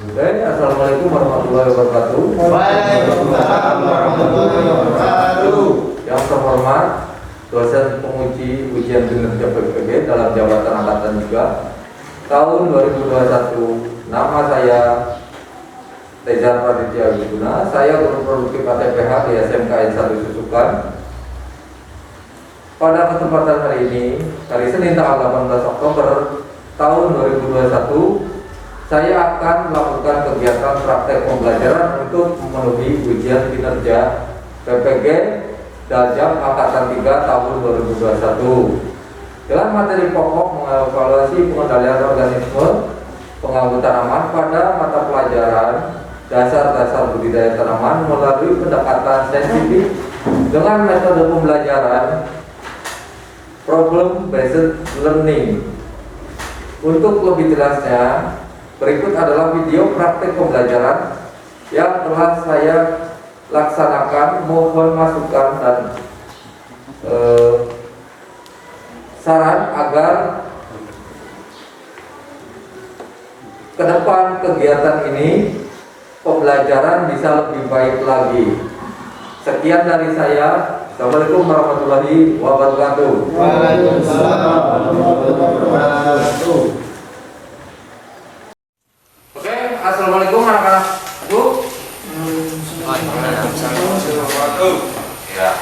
Oke, assalamualaikum warahmatullahi wabarakatuh. Waalaikumsalam warahmatullahi wabarakatuh. Yang terhormat dosen penguji ujian kinerja PPG dalam jabatan angkatan juga tahun 2021. Nama saya Tezar Raditya Wiguna. Saya guru produktif ATPH di SMKN 1 Susukan. Pada kesempatan hari ini, hari Senin tanggal 18 Oktober tahun 2021, saya akan melakukan kegiatan praktek pembelajaran untuk memenuhi ujian kinerja PPG Daljam Angkatan 3 tahun 2021 dengan materi pokok mengevaluasi pengendalian organisme penganggutan tanaman pada mata pelajaran dasar-dasar budidaya tanaman melalui pendekatan saintifik dengan metode pembelajaran problem based learning. Untuk lebih jelasnya, berikut adalah video praktek pembelajaran yang telah saya laksanakan. Mohon masukan dan saran agar ke depan kegiatan ini pembelajaran bisa lebih baik lagi. Sekian dari saya. Assalamualaikum warahmatullahi wabarakatuh. Waalaikumsalam warahmatullahi wabarakatuh. Oke, assalamualaikum anak-anak. Bu. Ya.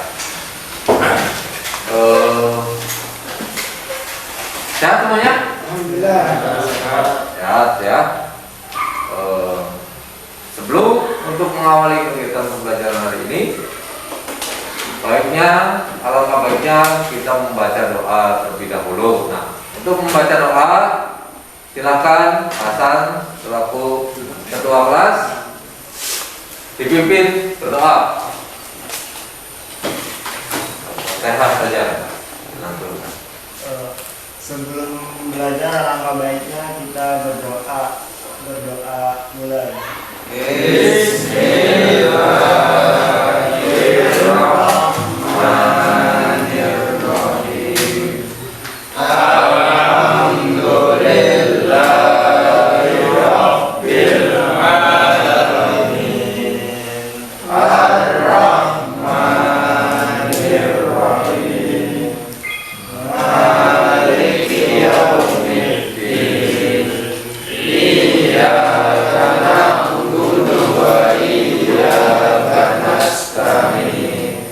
Sehat semuanya? Alhamdulillah. Sehat ya. Sebelum untuk mengawali kegiatan pembelajaran hari ini, baiknya, alangkah baiknya kita membaca doa terlebih dahulu. Nah, untuk membaca doa, silakan Hasan selaku ketua kelas dipimpin berdoa. Sehat saja. Sebelum belajar, alangkah baiknya kita berdoa. Mulai. Bismillahirrahmanirrahim. Alhamdulillahirabbil alamin. Ar-Rahmanirrahim. Maliki yaumiddin. Iyyaka na'budu wa iyyaka nasta'in.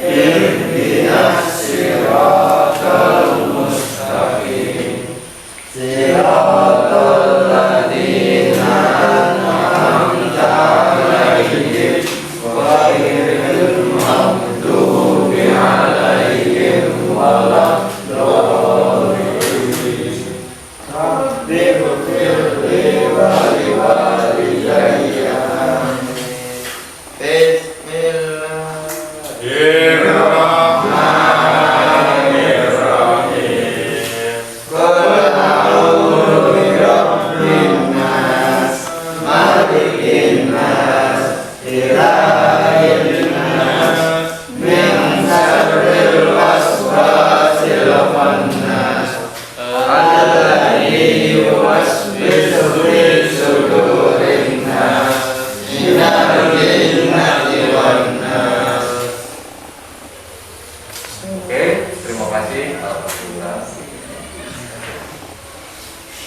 Ihdinas siratal mustaqim. Siratal ladzina an'amta 'alaihim ghairil maghdubi 'alaihim waladdallin. Rabbighfirli wa liwalidayya. Bismillahirrahmanirrahim. Qul a'udzu birabbin nas, malikin nas, ilahin nas, min syarril waswasil khannas, alladzi yuwaswisu fi sudurin nas, minal jinnati wan nas. Oke, terima kasih. Alhamdulillah.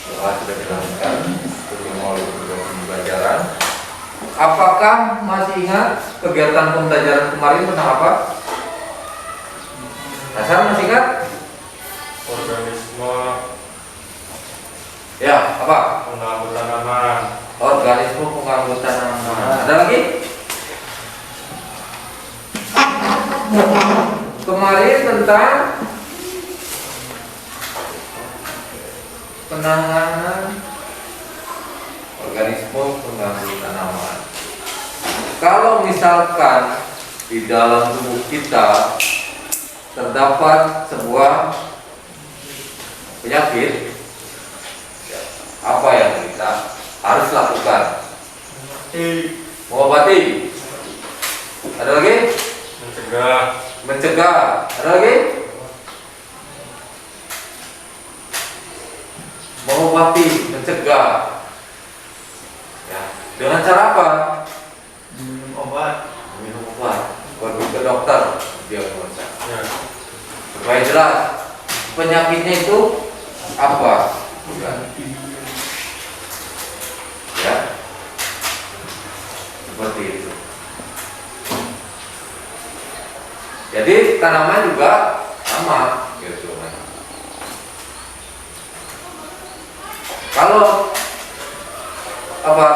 Doa sudah dilakukan untuk memulai pembelajaran. Apakah masih ingat kegiatan pembelajaran kemarin tentang apa? Hasan masih ingat? Organisme Ya, apa? pengganggu tanaman. Organisme pengganggu tanaman. Ada lagi? Kemarin tentang penanganan organisme pengganggu tanaman. Kalau misalkan di dalam tubuh kita terdapat sebuah penyakit, apa yang kita harus lakukan? Mengobati. Ada lagi? Mencegah. Ada lagi? Mengobati, mencegah. Ya. Dengan cara apa? Minum obat. Minum obat, pergi ke dokter, diagnosa. Ya. Supaya jelas penyakitnya itu apa? Bukan. Ya, seperti itu. Jadi tanaman juga sama, gitu. Kalau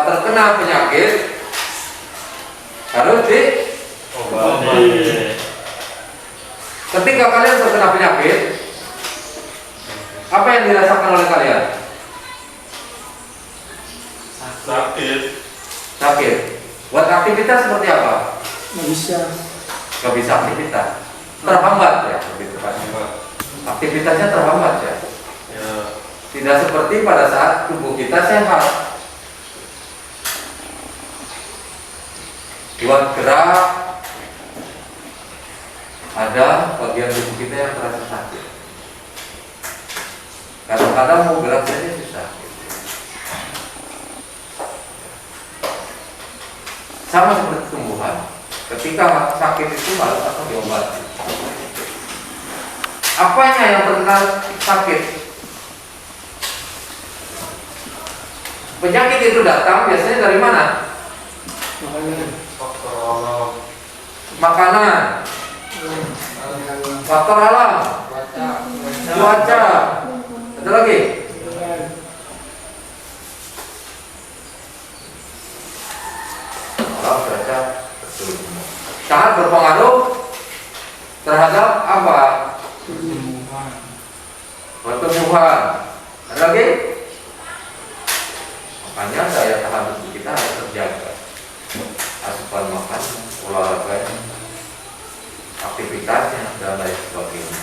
terkena penyakit harus di Obat. ketika kalian terkena penyakit, apa yang dirasakan oleh kalian? Sakit. Sakit. Buat aktivitas seperti apa? Nggak bisa. Gak bisa aktivitas, terhambat ya, lebih tepatnya. Aktivitasnya terhambat ya. Ya. Tidak seperti pada saat tubuh kita sehat. Buat gerak, ada bagian tubuh kita yang terasa sakit. Kadang-kadang mau gerak saja susah. Sama seperti tumbuhan. Ketika sakit itu malah akan diobati. Apanya yang terkena sakit? Penyakit itu datang biasanya dari mana? Faktor alam. Makanan, faktor alam, cuaca. Ada lagi? Alam, cuaca, betul. Sangat berpengaruh terhadap apa? Pertumbuhan. Ada lagi? Makanya daya tahan tubuh kita harus terjaga. Asupan makan, olahraga, aktivitasnya dan lain sebagainya.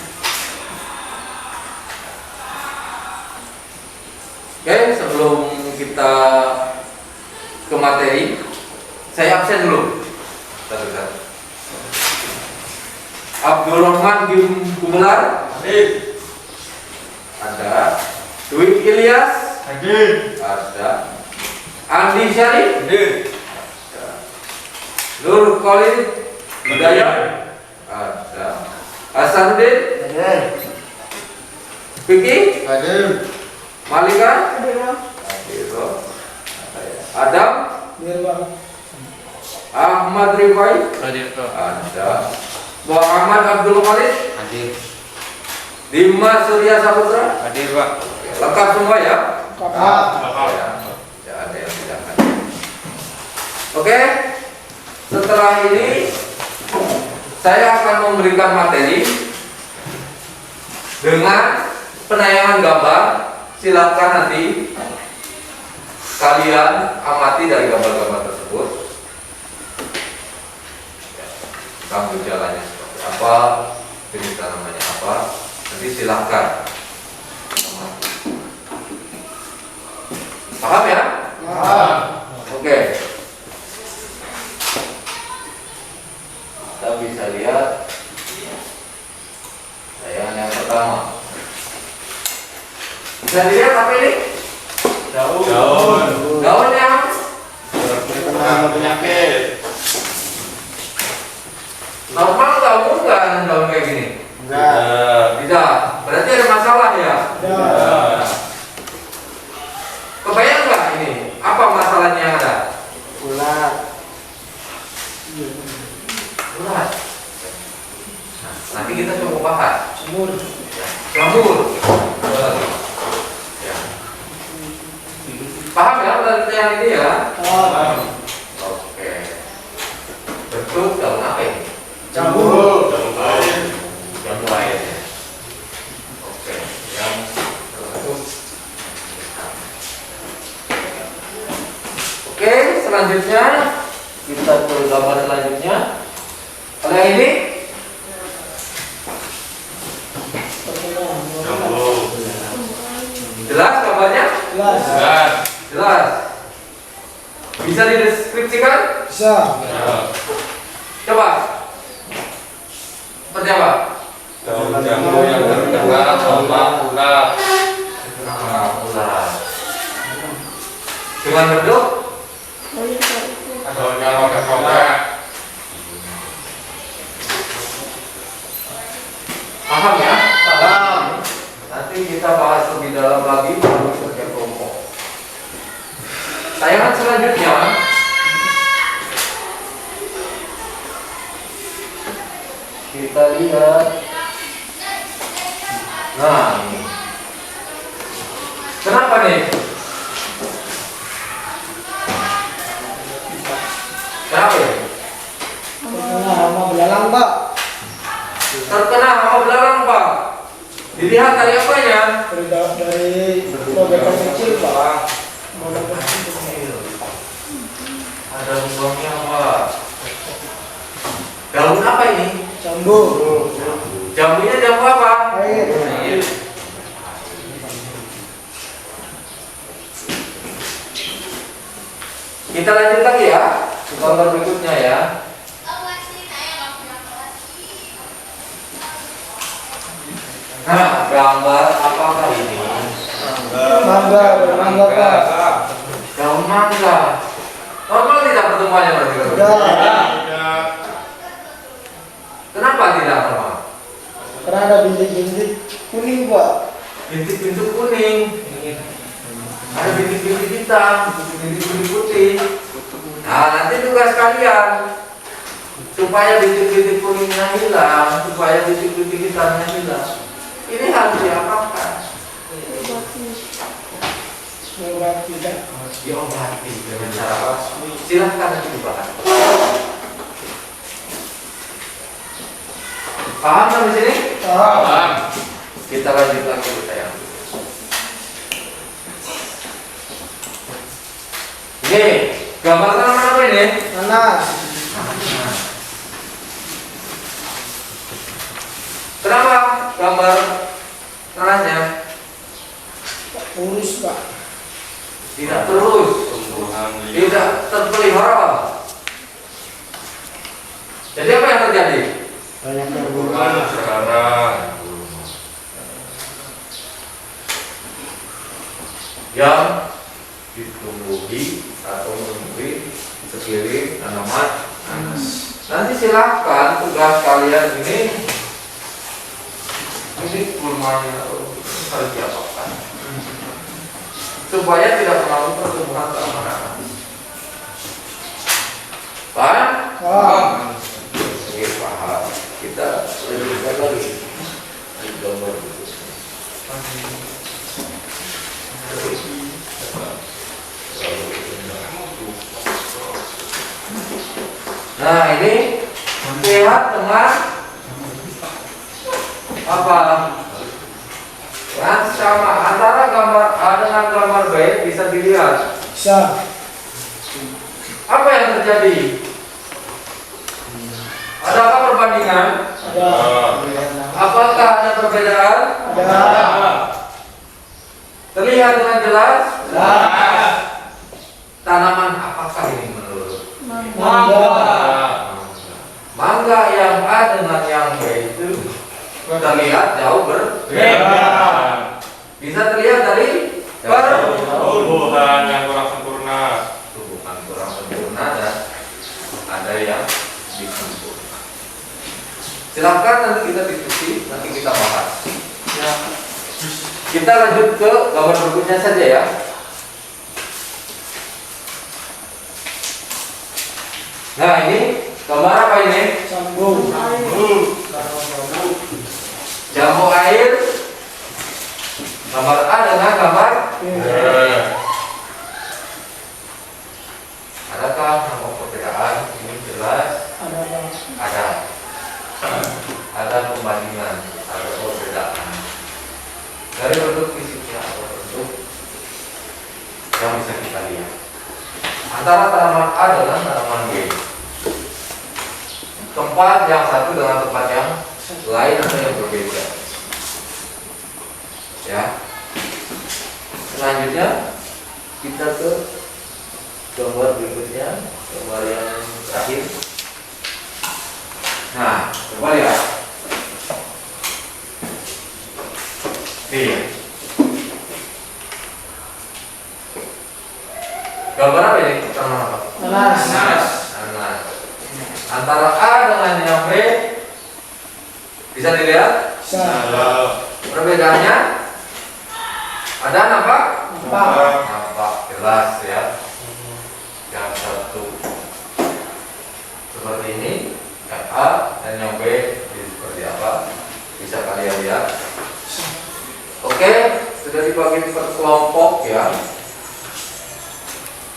Oke, sebelum kita ke materi, saya absen dulu. Satu-satu. Abdul Rahman Gumelar Hadir. ada. Dwi Ilyas Hadir. ada. Andi Syarif Hadir. ada. Nur Khalid Hidayat ada. Hasanuddin Vicky Hadir. Malika Hadir. Adam Biar bang. Ahmad Rifai Hadir. ada. Muhammad Abdul Khalid Hadir. Dimas Surya Saputra Hadir, Pak. lengkap semua ya. Kakak. Ya, tidak ada yang tidak hadir. Oke, setelah ini saya akan memberikan materi dengan penayangan gambar. Silakan nanti kalian amati dari gambar-gambar tersebut. Kamu jalannya seperti apa, jenis tanamannya apa, nanti silahkan. Paham ya? Paham. Oke. Kita bisa lihat tayangan yang pertama. Bisa dilihat apa ini? Daun. Daun yang Terkena penyakit. normal nggak mungkin daun kayak gini. Enggak. Tidak. Berarti ada masalah ya. Ada. Kebayang nggak ini? Apa masalahnya yang ada? Ulat. Ulat. Nah, nanti kita coba bahas. Semur. Jamur. Ya. Paham ya ulat yang ini ya? Paham. Oke. Bentuk daun apa ini? Jamur. Jamur air ya. Oke. Yang terbentuk. Oke, selanjutnya kita ke gambar selanjutnya. Kalau yang ini jelas gambarnya? Jelas. Jelas. Bisa dideskripsikan? Bisa. Coba. Seperti apa? Daun jamur yang terkena sama ulat. Nah, ular. Dengan bentuk Paham ya? Paham. Nanti kita bahas lebih dalam lagi melalui kerja kelompok. Tayangan selanjutnya kita lihat. Nah, ini. Kenapa nih? Kenapa ya? Terkena hama belalang, Pak. Terkena hama belalang, Pak. Dilihat dari apanya? Dari logam kecil, Pak. Logam kecil. Ada lubangnya, Pak. Daun apa ini? Jambu. Jambunya jambu apa? Air. Kita lanjut lagi ya. Gambar berikutnya ya. Nah, gambar apakah ini? Mangga, Pak. Daun mangga. Normal tidak pertemuannya berarti? Tidak. Kenapa tidak normal? Karena ada bintik-bintik kuning, Pak. Bintik-bintik kuning. Ada bintik-bintik hitam, bintik-bintik putih. Nah, nanti tugas kalian supaya bintik-bintik kuningnya hilang, supaya bintik-bintik hitamnya hilang. Ini harus diapakan? Tidak. Diobati dengan cara apa? Silahkan nanti dibahas. Paham sampai sini? Paham. Kita lanjut lagi Bu sayang. Ini gambar tanaman apa ini? Nanas. Kenapa gambar nanasnya Urus, Pak. tidak terus, tidak terpelihara? Jadi apa yang terjadi? Banyak terbunuh. Yang ditumbuhi atau menumbuhi sekeliling tanaman nanas. Nanti silahkan tugas kalian ini rumahnya harus diapakan supaya tidak mengalami pertumbuhan tanaman nanas. Paham? Paham. Oke, paham. Kita lanjutkan lagi di gambar itu. Nah, ini lihat dengan apa? Dengan sama antara gambar A dengan gambar B bisa dilihat. Bisa. Apa yang terjadi? Adakah perbandingan? Ada. Apakah ada perbedaan? Ada. Terlihat dengan jelas? Jelas. Tanaman apakah ini menurut? Mangga. Mangga yang A dengan yang B itu terlihat jauh berbeda. Bisa terlihat dari Tumbuhan yang kurang sempurna. tumbuhan kurang sempurna dan ada yang disempurna. Silakan nanti kita diskusi, nanti kita bahas. Ya. Kita lanjut ke gambar berikutnya saja ya. Nah, ini gambar apa ini? Jambu. Jambu air. Gambar A dengan gambar adakah nama perbedaan? Ini jelas Ada. ada pembandingan, ada perbedaan dari bentuk fisiknya atau bentuk yang bisa kita lihat antara tanaman A dengan tanaman B. Tempat yang satu dengan tempat yang lain atau yang berbeda. Ya. Selanjutnya kita ke gambar berikutnya, gambar yang terakhir. Nah, coba lihat. Nih. Gambar apa ini? Tanaman apa? Nanas. Nanas. Antara A dengan yang B bisa Bisa dilihat? Perbedaannya? Ada nampak? Nampak jelas ya. Yang satu seperti ini, yang A, dan yang B seperti apa? Bisa kalian lihat. Oke, sudah dibagi per kelompok ya.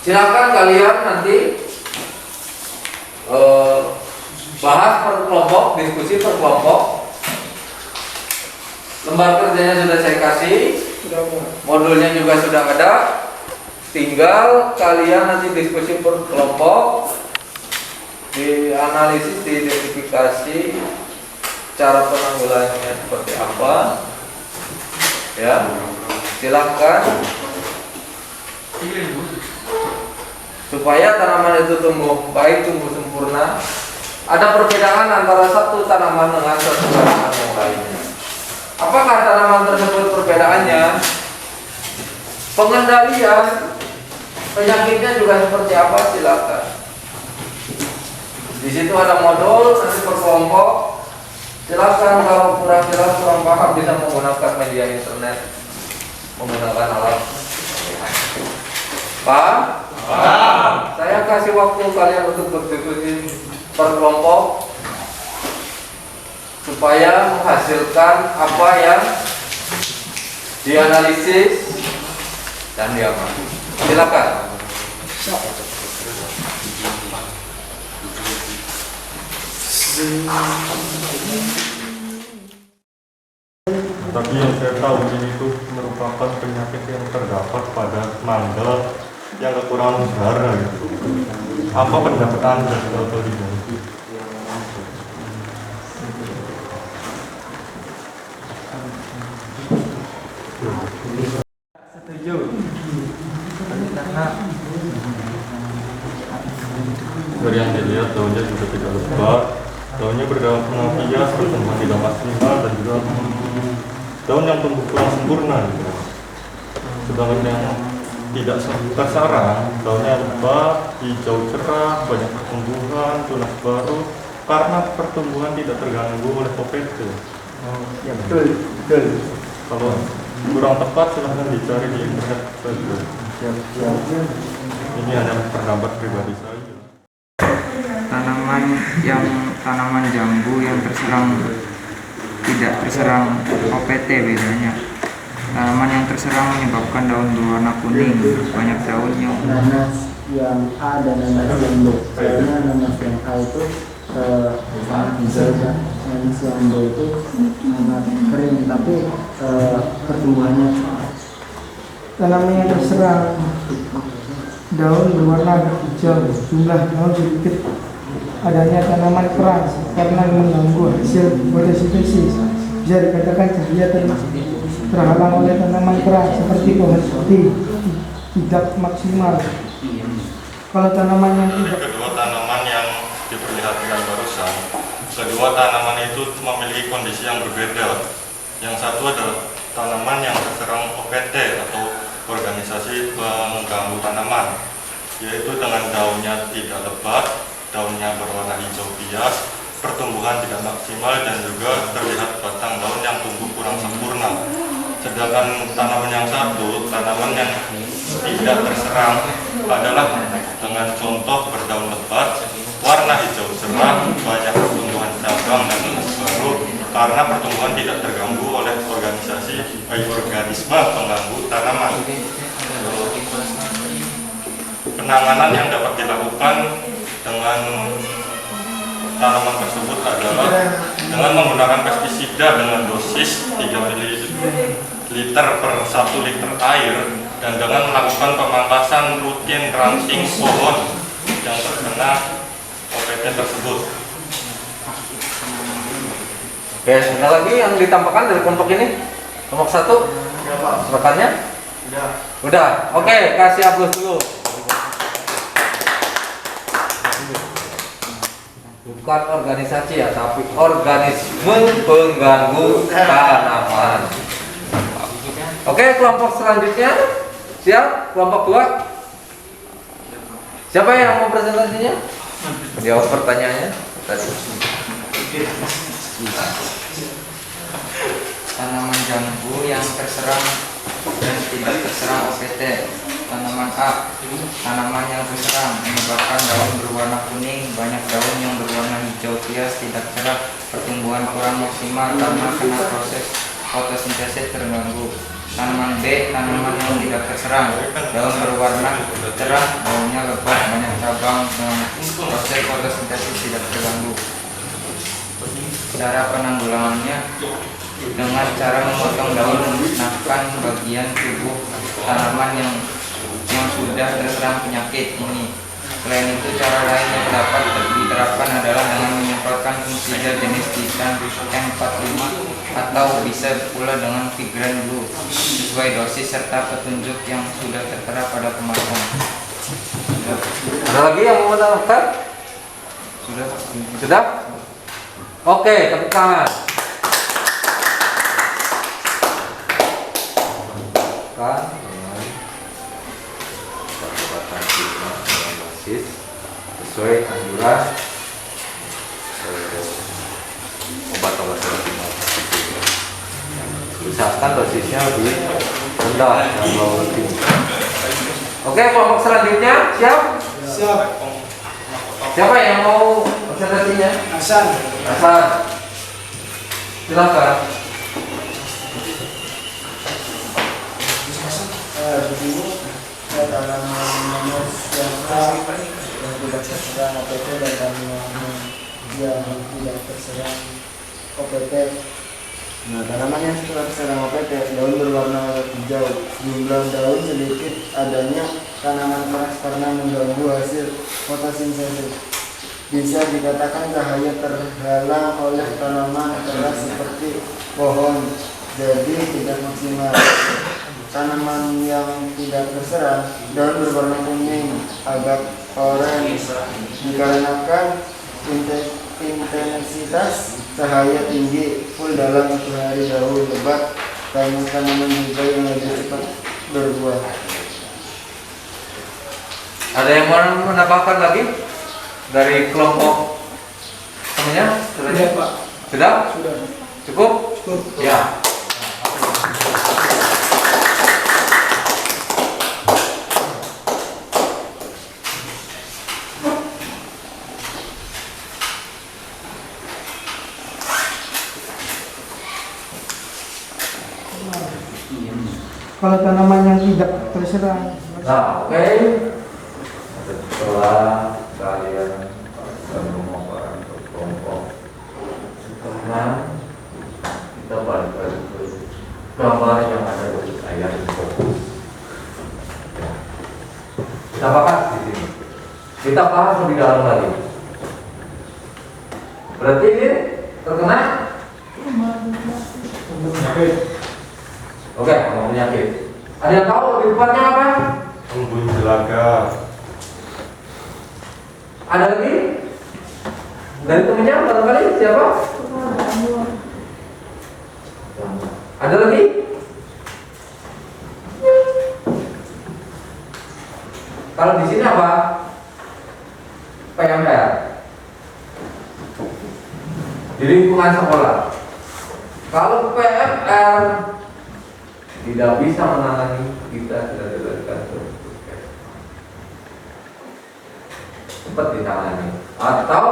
Silakan kalian nanti bahas per kelompok, diskusi per kelompok. Lembar kerjanya sudah saya kasih, modulnya juga sudah ada. Tinggal kalian nanti diskusi per kelompok, dianalisis, diidentifikasi cara penanggulangannya seperti apa. Ya, silakan supaya tanaman itu tumbuh baik, tumbuh sempurna. Ada perbedaan antara satu tanaman dengan satu tanaman yang lainnya. Apakah tanaman tersebut perbedaannya? Pengendalian penyakitnya juga seperti apa? Silakan. Di situ ada modul nanti per kelompok. Silakan kalau kurang jelas, kurang paham bisa menggunakan media internet, menggunakan alat. Paham? Paham. Saya kasih waktu kalian untuk berdiskusi per kelompok supaya menghasilkan apa yang dianalisis dan diamati. Silakan. Tapi yang saya tahu ini itu merupakan penyakit yang terdapat pada mangga yang kekurangan darah gitu. Apa pendapat Anda soal ini? Setuju. Karena Dari yang dilihat daunnya juga tidak lebat, daunnya berdaun pengapia, pertumbuhan tidak maksimal dan juga daun yang tumbuh kurang sempurna gitu. Sedangkan yang tidak tersarang, daunnya lebat, hijau cerah, banyak pertumbuhan, tunas baru karena pertumbuhan tidak terganggu oleh OPT. ya betul. Kalau kurang tepat silahkan dicari di internet saja. Ini hanya pendapat pribadi saya. Tanaman jambu yang tidak terserang OPT bedanya. Tanaman yang terserang menyebabkan daun berwarna kuning, banyak daunnya. Nanas yang A dan nanas yang B. Soalnya nanas yang A itu sangat hijau ya. Nanas yang B itu sangat kering, tapi pertumbuhannya cepat. Tanaman yang terserang daun berwarna hijau, jumlah daun sedikit. Adanya tanaman keras karena mengganggu hasil fotosintesis. Bisa dikatakan cahaya terhalang oleh tanaman keras seperti pohon putih tidak maksimal. Kalau tanaman yang tidak, Kedua tanaman yang diperlihatkan barusan, kedua tanaman itu memiliki kondisi yang berbeda. Yang satu adalah tanaman yang terserang OPT atau organisasi pengganggu tanaman, yaitu dengan daunnya tidak lebat, daunnya berwarna hijau bias, pertumbuhan tidak maksimal dan juga terlihat batang daun yang tumbuh kurang sempurna. Sedangkan tanaman yang satu, tanaman yang tidak terserang adalah dengan contoh berdaun lebat, warna hijau cerah, banyak pertumbuhan cabang dan tunas baru karena pertumbuhan tidak terganggu oleh organisme pengganggu tanaman. Penanganan yang dapat dilakukan dengan tanaman tersebut adalah dengan menggunakan pestisida dengan dosis 3 ml per 1 liter air dan dengan melakukan pemangkasan rutin ranting pohon yang terkena OPT tersebut. Oke, ada lagi yang ditampakkan dari kelompok ini? Kelompok 1? Rekannya? Udah. Oke, kasih aplaus dulu. Bukan organisasi ya, tapi organisme pengganggu tanaman. Oke, kelompok selanjutnya. Siap? Kelompok 2. Siapa yang mau presentasinya? Jawab pertanyaannya tadi. jambu yang terserang dan tidak terserang OPT. Tanaman A, tanaman yang terserang menyebabkan daun berwarna kuning, banyak daun yang berwarna hijau pias, tidak cerah, pertumbuhan kurang maksimal karena kena proses fotosintesis terganggu. Tanaman B, tanaman yang tidak terserang, daun berwarna cerah, daunnya lebat, banyak cabang, dengan proses fotosintesis tidak terganggu. Cara penanggulangannya dengan cara memotong daun, memusnahkan bagian tubuh tanaman yang sudah terserang penyakit ini. Selain itu, cara lain yang dapat diterapkan adalah dengan menyemprotkan fungicida jenis Titan M45 atau bisa pula dengan Vigran Blue sesuai dosis serta petunjuk yang sudah tertera pada kemasan. Ada lagi yang mau menambahkan? Sudah. Sudah? Oke, tepuk tangan. Kan dengan pengobatan dengan dosis sesuai anjuran obat-obatan usahakan dosisnya lebih rendah kalau tinggi. Oke, kelompok selanjutnya siap? Siapa yang mau observasinya? Hasan. Silakan. Begini, tanaman manus yang A yang tidak terserang OPT dan tanaman yang tidak terserang OPT. Nah, tanaman yang tidak terserang OPT, daun berwarna hijau, jumlah daun sedikit, adanya tanaman keras karena mengganggu hasil fotosintesis. Bisa dikatakan cahaya terhalang oleh tanaman keras seperti pohon, jadi tidak maksimal. Tanaman yang tidak terserang, daun berwarna kuning, agak oranye, dikarenakan intensitas cahaya tinggi, full dalam 1 hari, daun lebat, banyak tanaman juga yang lebih cepat berbuah. Ada yang mau menambahkan lagi dari kelompok temannya? Sudah, Pak. Sudah? Cukup? Ya. Kalau tanaman yang tidak terserang, Nah, oke. Setelah kalian pemaparan untuk kelompok setengah, kita balik lagi ke gambar yang ada di ayat fokus. Kita bahas di sini. Kita bahas lebih dalam lagi. Berarti ini terkena oke, mau penyakit. Ada yang tahu lebih tepatnya apa? Embun jelaga. Ada lagi? Dari temennya barangkali siapa? Ada lagi? Kalau di sini apa? PMR. Di lingkungan sekolah. Kalau PMR tidak bisa menangani, kita sudah dilakukan cepat ditangani. Atau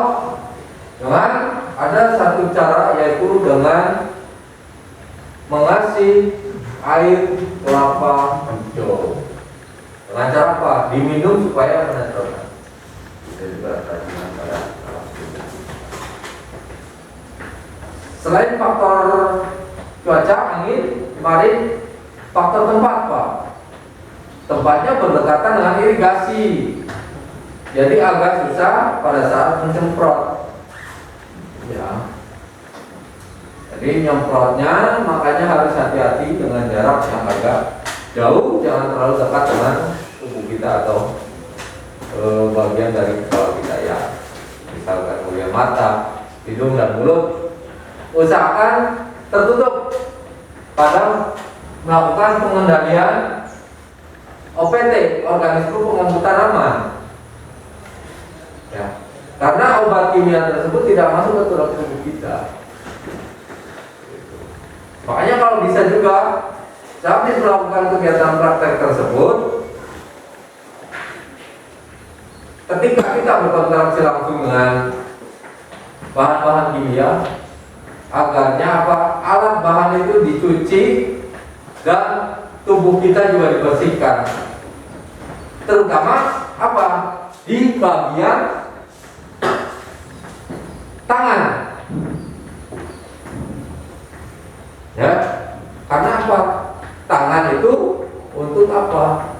dengan ada satu cara, yaitu dengan mengasih air kelapa hijau. Dengan cara apa? Diminum supaya menetralkan. Kita juga dengan cara selain faktor cuaca, angin, kemarin faktor tempat, Pak. Tempatnya berdekatan dengan irigasi, jadi agak susah pada saat menyemprot. Ya. Jadi nyemprotnya makanya harus hati-hati dengan jarak yang agak jauh, jangan terlalu dekat dengan tubuh kita atau bagian dari kepala kita ya. Misalkan bagian mata, hidung dan mulut. Usahakan tertutup pada melakukan pengendalian OPT, organisme pengembuh tanaman. Ya, karena obat kimia tersebut tidak masuk ke tubuh kita. Makanya kalau bisa juga habis melakukan kegiatan praktek tersebut, ketika kita berkontraksi langsung dengan bahan-bahan kimia, agarnya apa? Alat bahan itu dicuci dan tubuh kita juga dibersihkan. Terutama apa? Di bagian tangan. Ya, karena apa? Tangan itu untuk apa?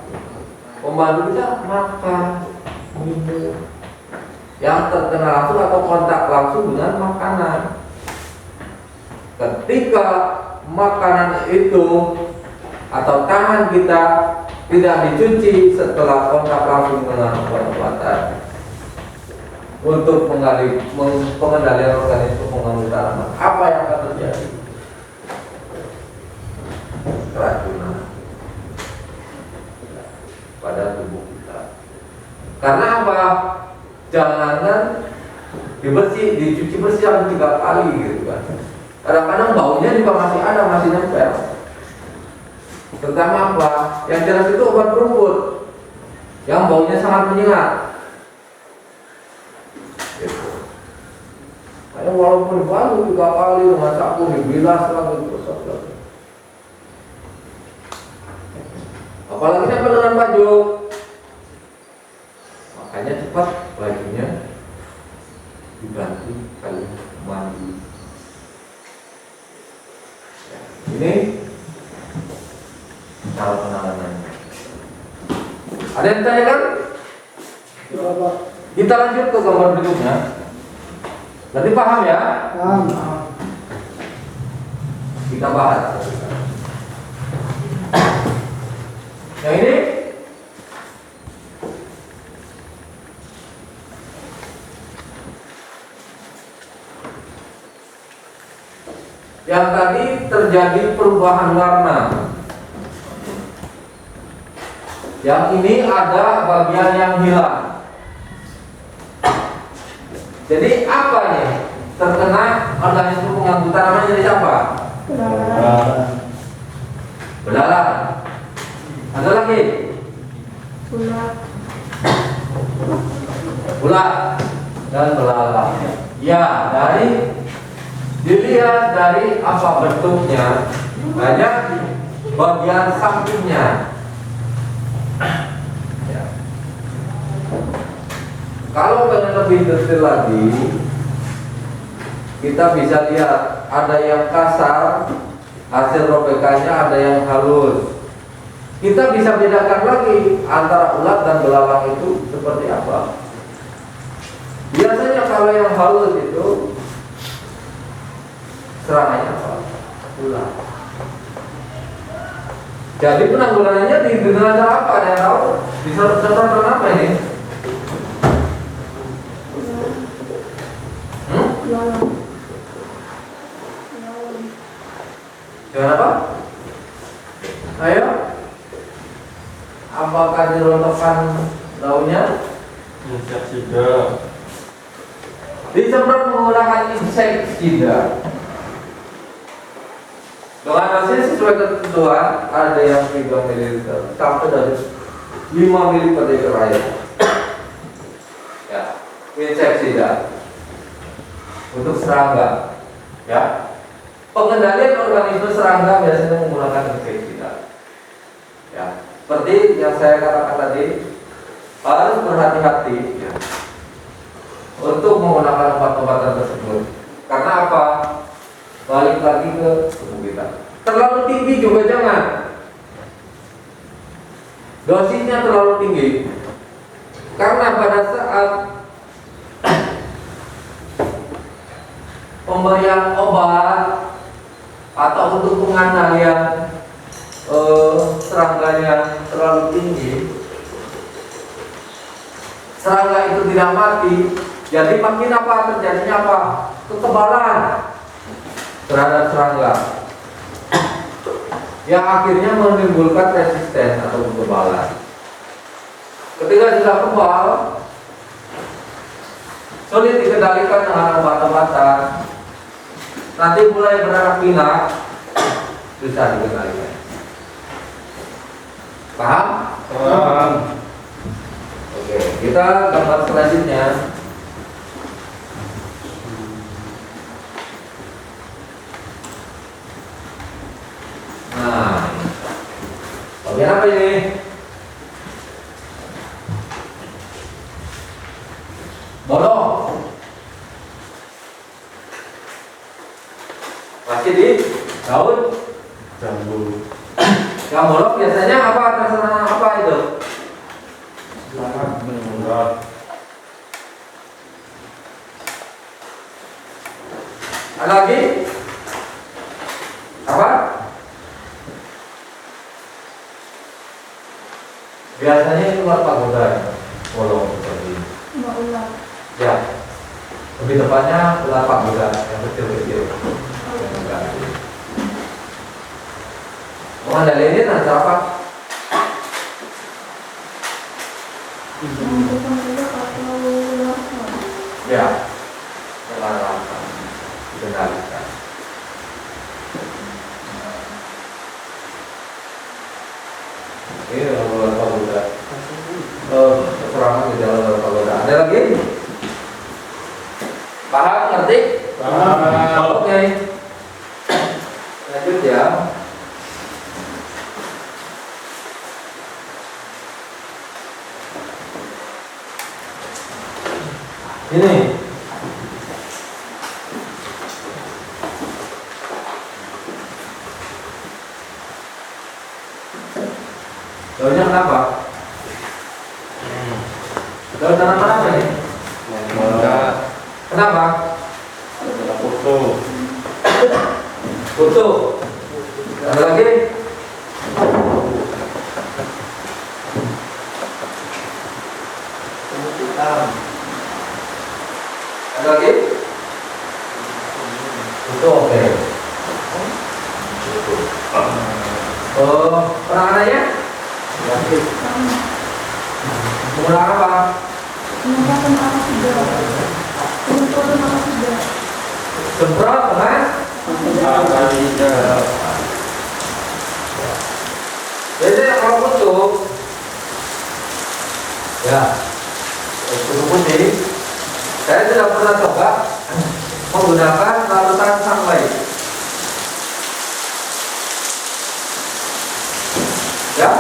Membantu kita makan, minum, yang terkena langsung atau kontak langsung dengan makanan. Ketika makanan itu atau tangan kita tidak dicuci setelah kontak langsung dengan obat-obatan untuk pengendalian organisme mengandung tanaman, apa yang akan terjadi? Keracunan pada tubuh kita. Karena apa? Jangankan dicuci bersih yang 3 kali gitu kan. Kadang-kadang baunya juga masih ada, masih nempel. Terutama apa? Yang jelas itu obat rumput yang baunya sangat menyengat. Gitu. Kayak walaupun baru 3 kali dengan sapu dibilas lagi terus. Apalagi apa dengan baju? Makanya cepat bajunya diganti kali mandi. Ya, ini cara penanganannya. Ada yang tanya kan? Kita lanjut ke gambar berikutnya. Berarti paham ya? Paham. Kita bahas. Yang ini yang tadi terjadi perubahan warna. Yang ini ada bagian yang hilang. Jadi apa nih? Terkena organisme pengganggu tanaman jadi apa? Belalang. Ada lagi? Ulat dan belalang. Ya, dilihat dari apa bentuknya, banyak bagian sampingnya. Ya. Kalau pengen lebih detail lagi, kita bisa lihat ada yang kasar, hasil robekannya ada yang halus. Kita bisa bedakan lagi antara ulat dan belalang itu seperti apa. Biasanya kalau yang halus itu serangannya apa? Ulat. Jadi penanggulangannya dengan cara apa? Ada yang tahu? Disemprotkan apa ini? Jangan apa? Ayo. Apakah dirontokkan daunnya? Insektisida. Disemprot menggunakan insektisida. Dengan hasil sesuai ketentuan, ada yang 3 ml sampai dari 5 ml per liter air. Ya, insektisida untuk serangga. Ya, pengendalian organisme serangga biasanya menggunakan insektisida. Ya, seperti yang saya katakan tadi, harus berhati-hati ya, untuk menggunakan obat-obatan tersebut. Karena apa? Balik lagi ke tubuh kita. Terlalu tinggi juga jangan. Dosisnya terlalu tinggi. Karena pada saat pemberian obat atau untuk pengendalian serangganya terlalu tinggi, serangga itu tidak mati, jadi makin apa terjadinya apa? Kekebalan terhadap serangga yang akhirnya menimbulkan resisten atau kekebalan. Ketika sudah kebal, sulit dikendalikan dengan obat-obatan, nanti mulai beranak pinak, bisa dikendalikan. Paham? Paham. Oke, kita gambar selanjutnya. Nah, bagian apa ini? Bolong. Masih di daun Jambu. yang bolong biasanya apa? Terserah apa itu? Urat. Ada lagi? Apa? Biasanya itu ular pagoda ya, bolong seperti ini. Ya, lebih tepatnya ular pagoda yang kecil-kecil. Mengendalikan antara apa? Ya, melarangkan, dikendalikan. Ini ular pagoda. Keterangan gejala ular pagoda. Ada lagi? Paham? Ngerti? Paham. Oke. Lanjut ya. Ini. Daunnya kenapa? Daun tanaman apa ini? Kenapa? Foto. Kutu. Ada lagi? Ada lagi? Kutu, oke. Penanganannya? Menggunakan apa? Semprot dengan biasanya kalau kutu ya kutu putih saya sudah pernah coba menggunakan larutan sunlight ya.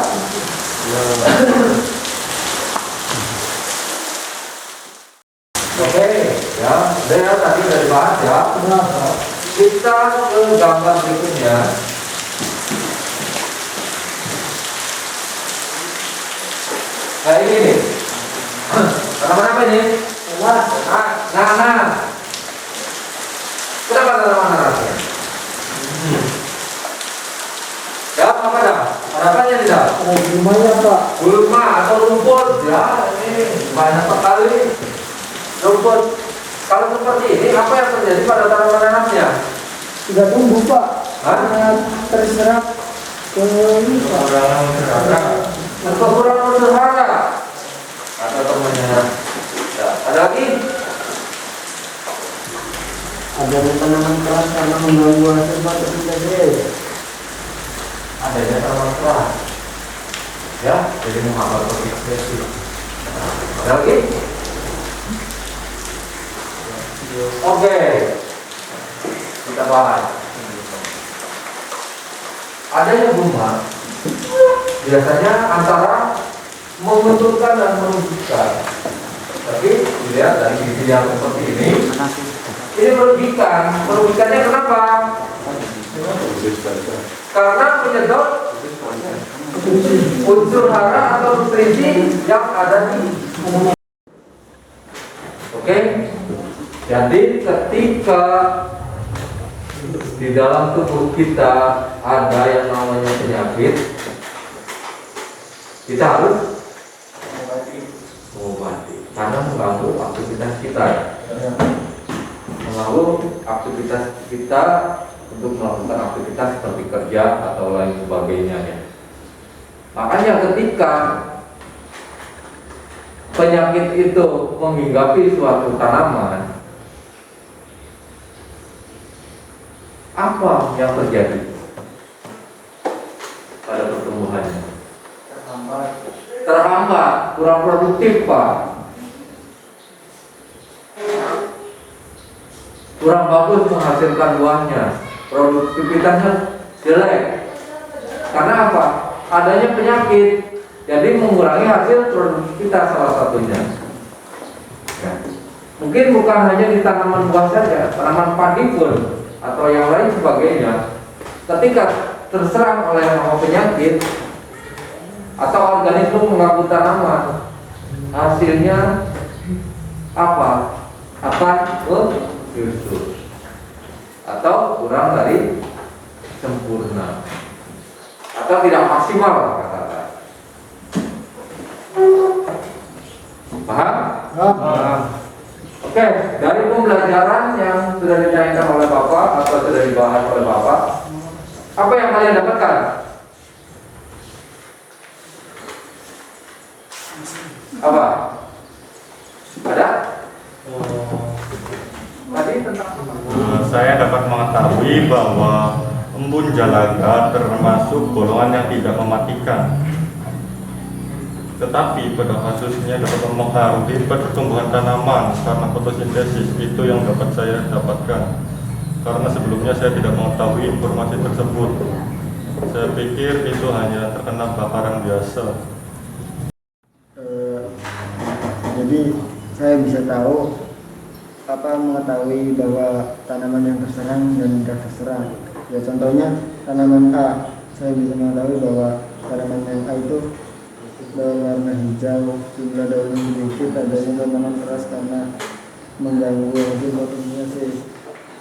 Oke, ya, saya tadi udah dibahas ya. Kita ke gambar berikutnya. Kayak ini nih. Tanaman apa ini? Nanas. Kenapa tanaman nanasnya? Ya, apa dah? Harapannya tidak? Gimana Pak? Gulma atau rumput, ya ini banyak sekali rumput. Kalau seperti ini, apa yang terjadi pada tanaman nanasnya? Tidak tumbuh Pak. Hah? Karena terserap ke ini Pak. Kekurangan unsur hara. Ada temannya. Ya, ada lagi? Ada tanaman keras karena mengganggu hasil panen kita. Adanya tanaman keras. Ya, jadi menghambat produksi. Ada lagi? Oke, kita bahas. Adanya gulma biasanya antara menguntungkan dan merugikan. Tapi dilihat dari sisi yang seperti ini merugikan. Merugikannya kenapa? Karena menyedot unsur hara atau nutrisi yang ada di. Oke. Jadi ketika di dalam tubuh kita ada yang namanya penyakit, kita harus mengobati karena mengganggu aktivitas kita, mengganggu aktivitas kita untuk melakukan aktivitas seperti kerja atau lain sebagainya ya. Makanya ketika penyakit itu menghinggapi suatu tanaman, apa yang terjadi? terhambat, kurang produktif Pak, kurang bagus menghasilkan buahnya, produktivitasnya jelek. Karena apa? Adanya penyakit, jadi mengurangi hasil produktivitas salah satunya. Ya. Mungkin bukan hanya di tanaman buah saja, tanaman padi pun atau yang lain sebagainya. Ketika terserang oleh hama penyakit atau organisme mengganggu tanaman, hasilnya apa? Akan justru atau kurang dari sempurna atau tidak maksimal katakan. Paham? Paham. Oke, dari pembelajaran yang sudah ditanyakan oleh Bapak atau sudah dibahas oleh Bapak, apa yang kalian dapatkan? Apa? Ada? Tadi tentang Saya dapat mengetahui bahwa embun jalaga termasuk golongan yang tidak mematikan. Tetapi pada kasusnya dapat mempengaruhi pertumbuhan tanaman karena fotosintesis. Itu yang dapat saya dapatkan. Karena sebelumnya saya tidak mengetahui informasi tersebut. Saya pikir itu hanya terkena bakaran biasa. Jadi saya bisa tahu mengetahui bahwa tanaman yang terserang dan tidak terserang. Ya contohnya tanaman A, saya bisa mengetahui bahwa tanaman yang A itu berwarna hijau, jumlah daunnya sedikit, adanya tanaman keras karena mengganggu hasil fotosintesis.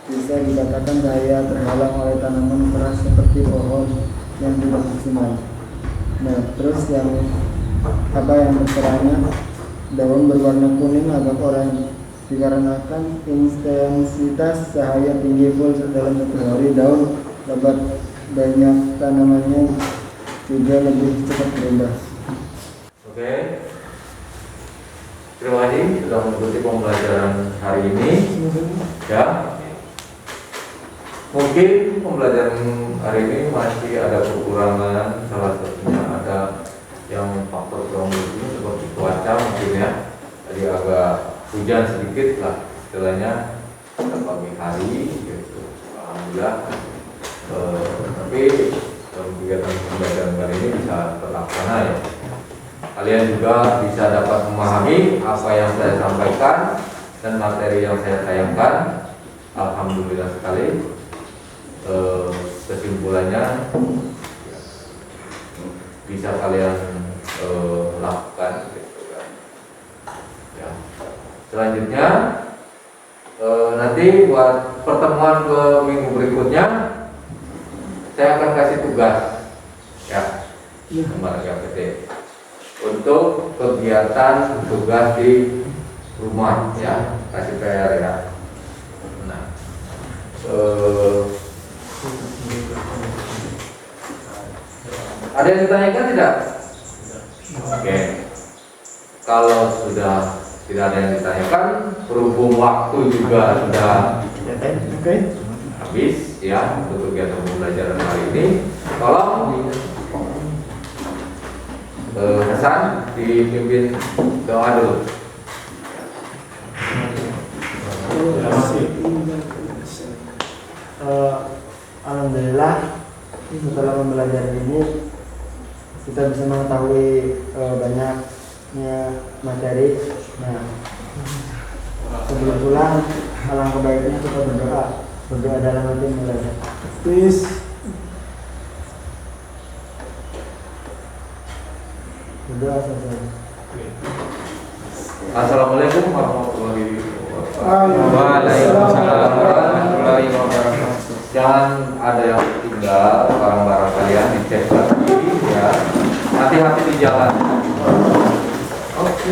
Bisa dikatakan cahaya terhalang oleh tanaman keras seperti pohon yang tidak maksimal. Nah, terus yang terserangnya daun berwarna kuning agak oranye dikarenakan intensitas cahaya tinggi full dalam satu hari. Daun lebat banyak tanamannya juga lebih cepat berubah. Oke. Terima kasih sudah mengikuti pembelajaran hari ini. Ya. Mungkin pembelajaran hari ini masih ada kekurangan, salah satunya ada yang faktor kurang lebih seperti cuaca mungkin ya. Tadi agak hujan sedikit lah istilahnya pada pagi hari gitu. Alhamdulillah. Tapi dalam kegiatan pembelajaran kali ini bisa terlaksana ya. Kalian juga bisa dapat memahami apa yang saya sampaikan dan materi yang saya tayangkan. Alhamdulillah sekali. Kesimpulannya bisa kalian lakukan gitu kan. Ya. Selanjutnya nanti buat pertemuan ke minggu berikutnya saya akan kasih tugas ya kembali PT untuk kegiatan tugas di rumah ya, kasih PR ya. Nah, ada yang ditanyakan tidak? Oke. Kalau sudah tidak ada yang ditanyakan, berhubung waktu juga sudah habis ya untuk kegiatan pembelajaran hari ini, tolong Hasan dipimpin doa dulu. Terima kasih. Alhamdulillah setelah pembelajaran ini kita bisa mengetahui banyaknya materi. Nah, sebelum pulang alangkah baiknya kita berdoa dalam hati belajar. Please. Berdoa saja. Assalamualaikum warahmatullahi wabarakatuh. Waalaikumsalam warahmatullahi wabarakatuh. Jangan ada yang tinggal barang-barang kalian dicek lagi ya. Hati-hati di jalan. Oke.